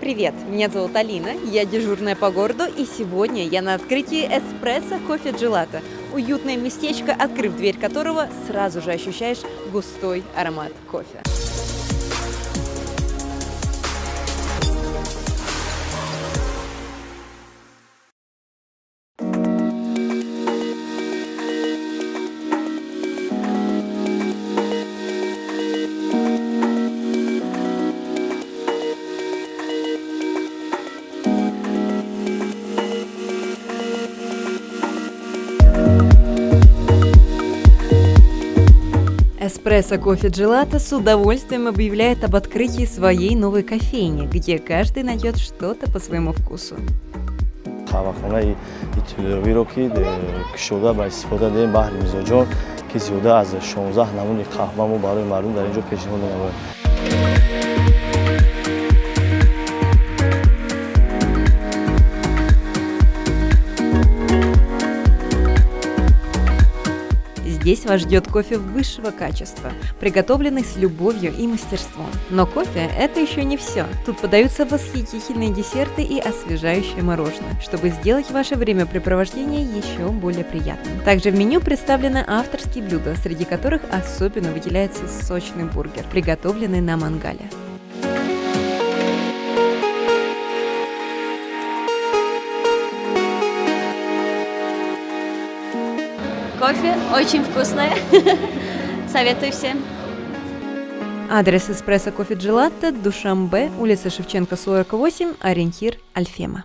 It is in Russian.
Привет, меня зовут Алина, я дежурная по городу, и сегодня я на открытии эспрессо кофе Джелато. Уютное местечко, открыв дверь которого, сразу же ощущаешь густой аромат кофе. Эспрессо кофе Джелато с удовольствием объявляет об открытии своей новой кофейни, где каждый найдет что-то по своему вкусу. خواهی ایتالیایی رو که شده با استفاده از این بحر میزاجان که زیاده از 16 نمونه قهوه‌مو برای مردم در اینجا پیشنهاد می‌کنم. Здесь вас ждет кофе высшего качества, приготовленный с любовью и мастерством. Но кофе – это еще не все. Тут подаются восхитительные десерты и освежающее мороженое, чтобы сделать ваше времяпрепровождение еще более приятным. Также в меню представлены авторские блюда, среди которых особенно выделяется сочный бургер, приготовленный на мангале. Кофе очень вкусное. Советую всем. Адрес эспрессо кофе Джелато, Душанбе, улица Шевченко, 48, ориентир Альфема.